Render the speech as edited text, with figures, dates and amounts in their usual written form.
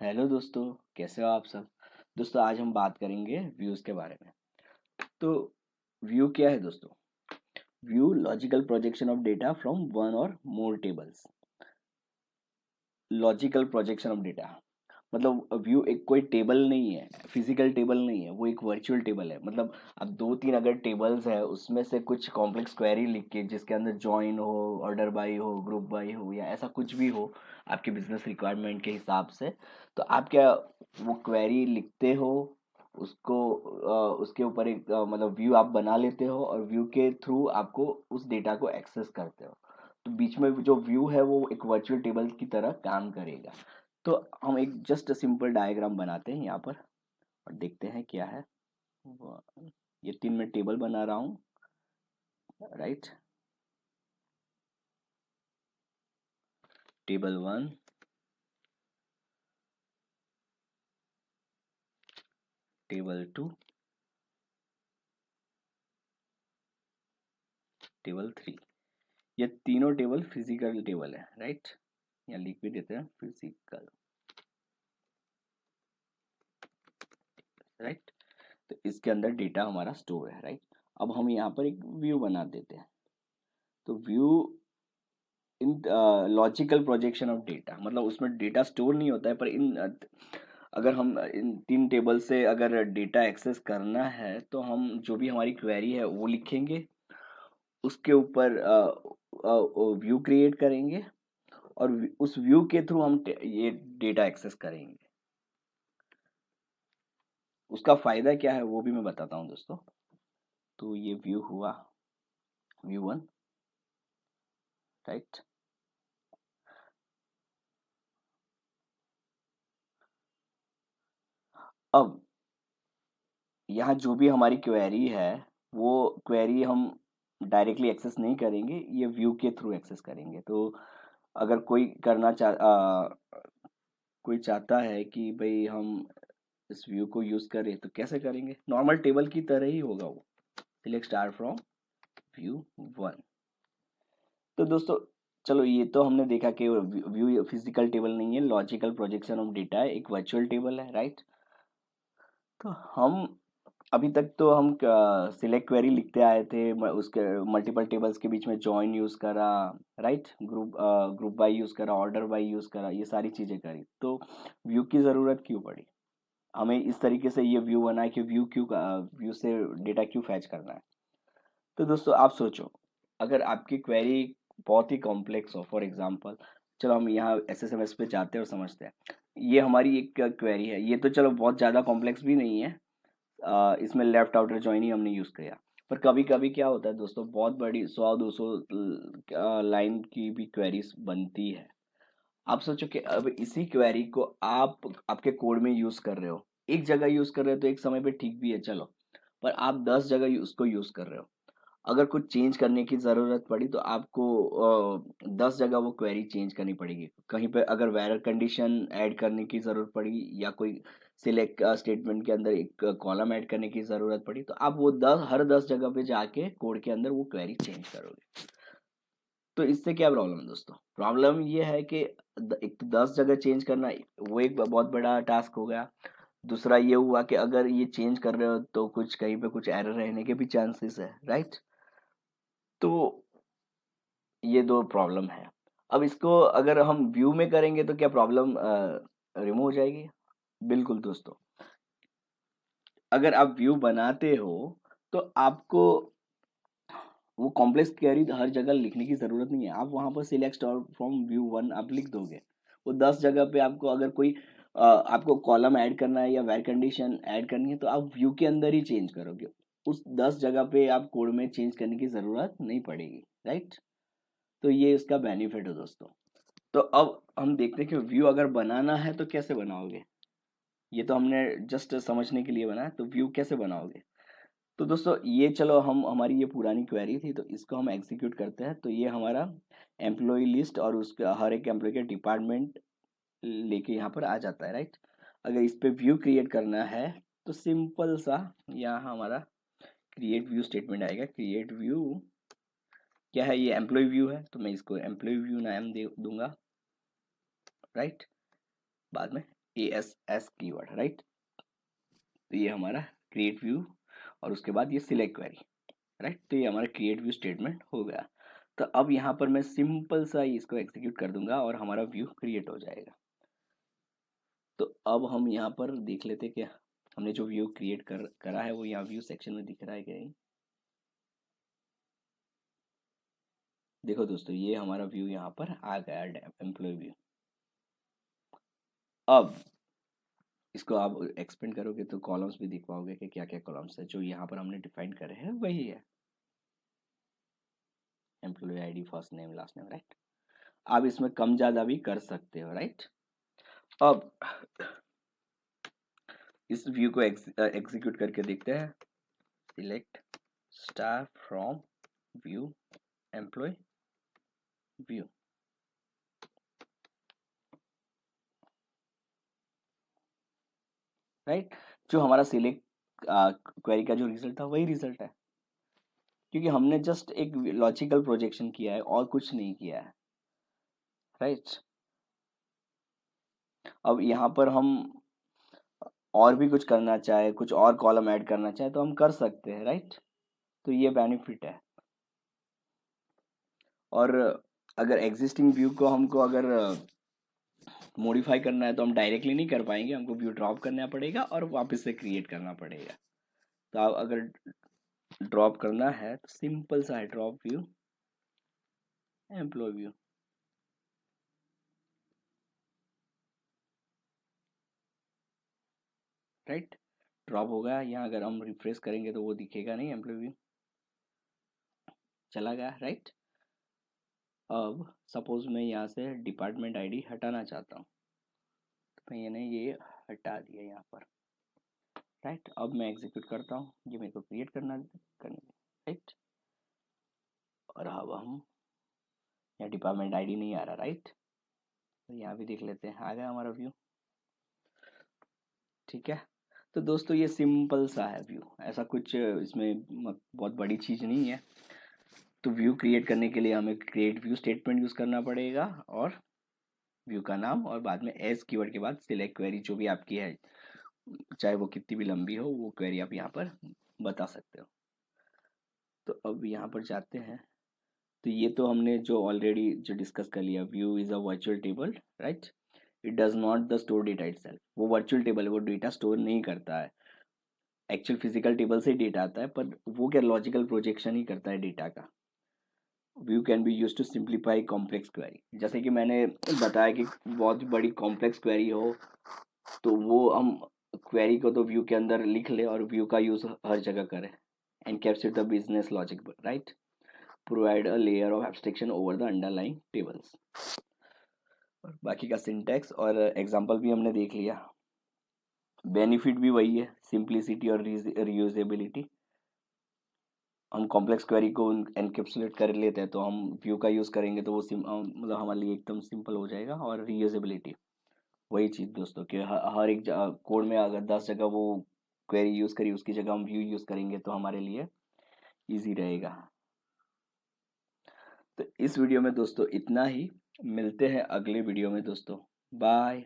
Hello दोस्तों, कैसे हो आप सब। दोस्तों आज हम बात करेंगे व्यूज़ के बारे में। तो व्यू क्या है दोस्तों? View logical projection of data from one और more tables. Logical projection of data मतलब व्यू एक कोई टेबल नहीं है, फिजिकल टेबल नहीं है, वो एक वर्चुअल टेबल है। मतलब अब दो तीन अगर टेबल्स है उसमें से कुछ कॉम्प्लेक्स क्वेरी लिख के जिसके अंदर जॉइन हो, ऑर्डर बाई हो, ग्रुप बाई हो या ऐसा कुछ भी हो आपके बिजनेस रिक्वायरमेंट के हिसाब से, तो आप क्या वो क्वेरी लिखते हो, उसको उसके ऊपर एक मतलब व्यू आप बना लेते हो और व्यू के थ्रू आपको उस डेटा को एक्सेस करते हो। तो बीच में जो व्यू है वो एक वर्चुअल टेबल की तरह काम करेगा। तो हम एक जस्ट सिंपल डायग्राम बनाते हैं यहाँ पर और देखते हैं क्या है। ये तीन मैं टेबल बना रहा हूँ, right. Table one, table two, table three. ये तीनों टेबल फिजिकल टेबल है, राइट। यहाँ लिख भी देते हैं फिजिकल, राइट। तो इसके अंदर डेटा हमारा स्टोर है, राइट। अब हम यहाँ पर एक व्यू बना देते हैं। तो view in logical projection of data, मतलब उसमें डेटा स्टोर नहीं होता है, पर इन अगर हम इन तीन टेबल से अगर डेटा एक्सेस करना है तो हम जो भी हमारी क्वेरी है वो लिखेंगे, उसके ऊपर व्यू क्रिएट करेंगे और उस व्यू के थ्रू हम ये डेटा एक्सेस करेंगे। उसका फायदा क्या है वो भी मैं बताता हूँ दोस्तों। तो ये व्यू हुआ, व्यू वन, राइट। अब यहाँ जो भी हमारी क्वेरी है वो क्वेरी हम डायरेक्टली एक्सेस नहीं करेंगे, ये व्यू के थ्रू एक्सेस करेंगे। तो अगर कोई चाहता है कि भाई हम इस व्यू को यूज करें तो कैसे करेंगे? नॉर्मल टेबल की तरह ही होगा वो। Select star from view one. तो दोस्तों चलो, ये तो हमने देखा कि व्यू फिजिकल टेबल नहीं है, लॉजिकल प्रोजेक्शन ऑफ डेटा है, एक वर्चुअल टेबल है, राइट। तो हम अभी तक तो हम सिलेक्ट क्वेरी लिखते आए थे, उसके मल्टीपल टेबल्स के बीच में जॉइन यूज करा, राइट। ग्रुप बाय यूज करा, ऑर्डर बाय यूज करा, ये सारी चीजें करी। तो व्यू की जरूरत क्यों पड़ी? हमें इस तरीके से ये व्यू बना है कि व्यू से डेटा क्यों फैच करना है। तो दोस्तों आप सोचो, अगर आपकी क्वेरी बहुत ही कॉम्प्लेक्स हो, फॉर एग्जांपल चलो हम यहाँ एसएसएमएस पे जाते हैं और समझते हैं। ये हमारी एक क्वेरी है, ये तो चलो बहुत ज़्यादा कॉम्प्लेक्स भी नहीं है। इसमें लेफ्ट आउटर जॉइन ही हमने यूज़ किया। पर कभी कभी क्या होता है दोस्तों, बहुत बड़ी 100-200 लाइन की भी क्वेरीज बनती है। आप सोचो कि अब इसी क्वेरी को आप आपके कोड में यूज़ कर रहे हो, एक जगह यूज़ कर रहे हो तो एक समय पे ठीक भी है चलो, पर आप 10 जगह उसको यूज़ कर रहे हो। अगर कुछ चेंज करने की ज़रूरत पड़ी तो आपको 10 जगह वो क्वेरी चेंज करनी पड़ेगी। कहीं पे अगर वेरर कंडीशन ऐड करने की ज़रूरत पड़ी या कोई सिलेक्ट स्टेटमेंट के अंदर एक कॉलम ऐड करने की ज़रूरत पड़ी तो आप वो हर 10 जगह पे जाके कोड के अंदर वो क्वेरी चेंज करोगे। तो इससे क्या प्रॉब्लम है दोस्तों? प्रॉब्लम ये है कि एक तो 10 जगह चेंज करना, वो एक बहुत बड़ा टास्क हो गया। दूसरा ये हुआ कि अगर ये चेंज कर रहे हो तो कुछ कहीं पे कुछ एरर रहने के भी चांसेस है, राइट। तो ये दो प्रॉब्लम है। अब इसको अगर हम व्यू में करेंगे तो क्या प्रॉब्लम रिमूव हो जाएगी? बिल्कुल दोस्तों। अगर आप व्यू बनाते हो तो आपको वो कॉम्प्लेक्स क्वेरी हर जगह लिखने की जरूरत नहीं है। आप वहां पर select star from view one आप लिख दोगे। वो 10 जगह पे आपको अगर कोई आपको कॉलम ऐड करना है या वेर कंडीशन ऐड करनी है तो आप व्यू के अंदर ही चेंज करोगे। उस 10 जगह पे आप कोड में चेंज करने की जरूरत नहीं पड़ेगी, राइट। तो ये इसका बेनिफिट है दोस्तों। तो अब हम देखते हैं कि व्यू अगर बनाना है तो कैसे बनाओगे। ये तो हमने जस्ट समझने के लिए बनाया, तो व्यू कैसे बनाओगे? तो दोस्तों ये चलो हम हमारी ये पुरानी क्वेरी थी तो इसको हम एग्जीक्यूट करते हैं। तो ये हमारा एम्प्लॉय लिस्ट और उसका हर एक एम्प्लॉय के डिपार्टमेंट लेके यहाँ पर आ जाता है, राइट। अगर इस पे व्यू क्रिएट करना है तो सिंपल सा यहाँ हमारा क्रिएट व्यू स्टेटमेंट आएगा। क्रिएट व्यू क्या है? ये एम्प्लॉय व्यू है तो मैं इसको एम्प्लॉय व्यू नाम दे दूंगा, राइट। बाद में ASS कीवर्ड, राइट। तो ये हमारा क्रिएट व्यू और उसके बाद ये सिलेक्ट क्वेरी, राइट। तो ये हमारा क्रिएट व्यू स्टेटमेंट हो गया। तो अब यहाँ पर मैं सिंपल सा इसको एग्जीक्यूट कर दूंगा और हमारा व्यू क्रिएट हो जाएगा। तो अब हम यहाँ पर देख लेते कि हमने जो व्यू क्रिएट करा है वो यहाँ व्यू सेक्शन में दिख रहा है कहीं। देखो दोस्तों, ये हमारा व्यू यहाँ पर आ गया, एम्प्लॉय व्यू। अब इसको आप एक्सपेंड करोगे तो कॉलम्स भी दिख पाओगे कि क्या क्या कॉलम्स है। जो यहाँ पर हमने डिफाइन करे हैं वही है, employee ID, first name, last name, right. आप इसमें कम ज़्यादा भी कर सकते हो, राइट। अब इस व्यू को एग्जीक्यूट करके देखते हैं। Select star from view employee view, right. जो हमारा सिलेक्ट क्वेरी का जो रिजल्ट था वही रिजल्ट है, क्योंकि हमने जस्ट एक लॉजिकल प्रोजेक्शन किया है और कुछ नहीं किया है, राइट। अब यहाँ पर हम और भी कुछ करना चाहे, कुछ और कॉलम ऐड करना चाहे तो हम कर सकते हैं, राइट। तो ये बेनिफिट है। और अगर एग्जिस्टिंग व्यू को हमको अगर मॉडिफाई करना है तो हम डायरेक्टली नहीं कर पाएंगे, हमको व्यू ड्रॉप करना पड़ेगा और वापस से क्रिएट करना पड़ेगा। तो आप अगर ड्रॉप करना है तो सिंपल सा है, drop view employee view, right. Drop हो गया। यहाँ अगर हम रिफ्रेश करेंगे तो वो दिखेगा नहीं, एम्प्लॉय व्यू चला गया, राइट। अब सपोज मैं यहाँ से डिपार्टमेंट आईडी हटाना चाहता हूँ, तो मैंने ये हटा दिया यहाँ पर, राइट। अब मैं एग्जीक्यूट करता हूँ, ये मेरे को क्रिएट करने, राइट। और अब हम यहाँ डिपार्टमेंट आईडी नहीं आ रहा, राइट। तो यहाँ भी देख लेते हैं, आ गया हमारा व्यू, ठीक है। तो दोस्तों ये सिंपल सा है व्यू, ऐसा कुछ इसमें बहुत बड़ी चीज़ नहीं है। तो व्यू क्रिएट करने के लिए हमें क्रिएट व्यू स्टेटमेंट यूज़ करना पड़ेगा और व्यू का नाम और बाद में एस कीवर्ड के बाद सिलेक्ट क्वेरी जो भी आपकी है, चाहे वो कितनी भी लंबी हो, वो क्वेरी आप यहाँ पर बता सकते हो। तो अब यहाँ पर जाते हैं। तो ये तो हमने जो ऑलरेडी जो डिस्कस कर लिया, view is a virtual table, right. It does not the store data itself. वो वर्चुअल टेबल है, वो डेटा स्टोर नहीं करता है। एक्चुअल फिजिकल टेबल से ही डेटा आता है, पर वो क्या लॉजिकल प्रोजेक्शन ही करता है डेटा का। View can be use to simplify complex query. जैसे कि मैंने बताया कि बहुत बड़ी कॉम्प्लेक्स क्वेरी हो तो वो हम क्वेरी को तो व्यू के अंदर लिख ले और व्यू का यूज हर जगह करें। Encapsulate the business logic, right. Provide a layer of abstraction over the underlying tables. और बाकी का सिंटैक्स और एग्जांपल भी हमने देख लिया। बेनिफिट भी वही है, सिंप्लिसिटी और रीयूजेबिलिटी। हम कॉम्प्लेक्स क्वेरी को एनकैप्सुलेट कर लेते हैं तो हम व्यू का यूज़ करेंगे तो वो मतलब हमारे लिए एकदम सिंपल हो जाएगा। और रीयूजेबिलिटी वही चीज़ दोस्तों कि हर एक कोड में अगर 10 जगह वो क्वेरी यूज़ करी, उसकी जगह हम व्यू यूज़ करेंगे तो हमारे लिए ईजी रहेगा। तो इस वीडियो में दोस्तों इतना ही, मिलते हैं अगले वीडियो में दोस्तों, बाय।